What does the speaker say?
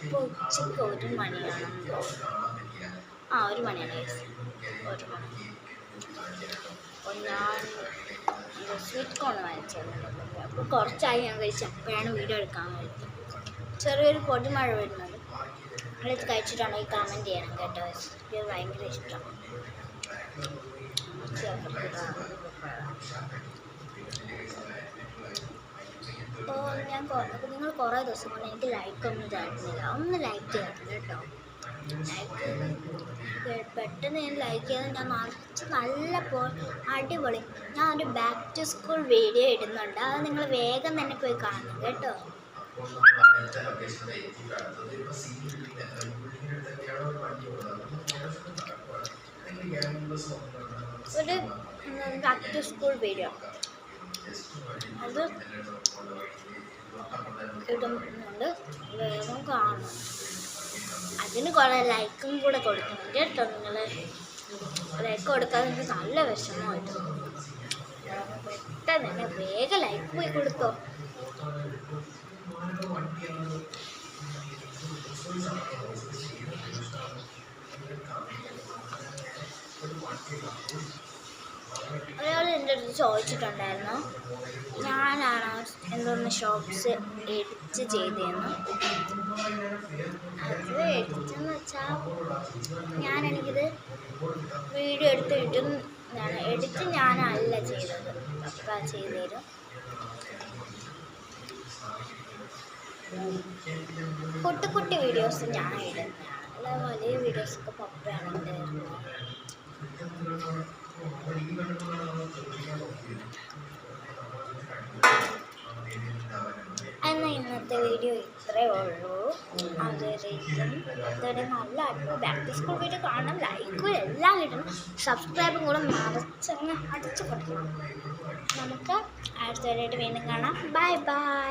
ഇപ്പോൾ ഉച്ചയ്ക്ക് 1 മണിയാണ്. ഒരു മണിയാണ് ഗൈസ്. 1 മണി. അപ്പോൾ ഞാൻ സ്വീറ്റ് കോൺ വാങ്ങിച്ചിരുന്നു. അപ്പോൾ കുറച്ചായി ഞാൻ കഴിച്ച് അപ്പോഴാണ് വീഡിയോ എടുക്കാൻ കഴിയുന്നത്. ചെറിയൊരു പൊടിമഴ വരുന്നത്. നിങ്ങളിത് കഴിച്ചിട്ടുണ്ടെങ്കിൽ കമൻറ്റ് ചെയ്യണം കേട്ടോ. എനിക്ക് ഭയങ്കര ഇഷ്ടമാണ്. അപ്പോൾ നിങ്ങൾ കുറേ ദിവസം കൊണ്ട് എനിക്ക് ലൈക്കൊന്നും തരുന്നില്ല. ഒന്ന് ലൈക്ക് ചെയ്യണം കേട്ടോ. പെട്ടെന്ന് ഞാൻ ലൈക്ക് ചെയ്താൽ ഞാൻ നല്ല അടിപൊളി ഞാൻ ഒരു ബാക്ക് ടു സ്കൂൾ വീഡിയോ ഇടുന്നുണ്ട്. അത് നിങ്ങൾ വേഗം തന്നെ പോയി കാണണം കേട്ടോ. ഒരു ബാക്ക് ടു സ്കൂൾ വീഡിയോ അത് ഇടുന്നുണ്ട്. വേഗം കാണണം. അതിന് കുറേ ലൈക്കും കൂടെ കൊടുക്കണം കേട്ടോ. നിങ്ങൾ ലൈക്ക് കൊടുക്കാതെ എനിക്ക് നല്ല വിഷമമായിട്ട്. പെട്ടെന്ന് തന്നെ വേഗം ലൈക്ക് പോയി കൊടുത്തോ. ഒരാൾ എൻ്റെ അടുത്ത് ചോദിച്ചിട്ടുണ്ടായിരുന്നു, ഞാനാണോ എന്തോന്ന് ഷോർട്സ് എഡിറ്റ് ചെയ്തതെന്ന്. അത് എഡിറ്റെന്ന് വെച്ചാൽ എനിക്കിത് വീഡിയോ എടുത്ത് ഇടുന്നതാണ്. എഡിറ്റ് ഞാനല്ല ചെയ്തത്, പപ്പ ചെയ്തു തരും. കുട്ടി വീഡിയോസ് ഞാൻ ഇടുന്നതാണ്, അല്ല വലിയ വീഡിയോസൊക്കെ പപ്പയാണ് ഇടുന്നത്. എന്നാൽ ഇന്നത്തെ വീഡിയോ ഇത്രയേ ഉള്ളൂ. അതുവരെ നല്ല ബാക്ക് ടു സ്കൂൾ വീഡിയോ കാണണം, ലൈക്കും എല്ലാം കിട്ടണം, സബ്സ്ക്രൈബും കൂടെ അടിച്ചു കൊടുക്കണം. നമുക്ക് അടുത്തവരായിട്ട് വീണ്ടും കാണാം. Bye bye.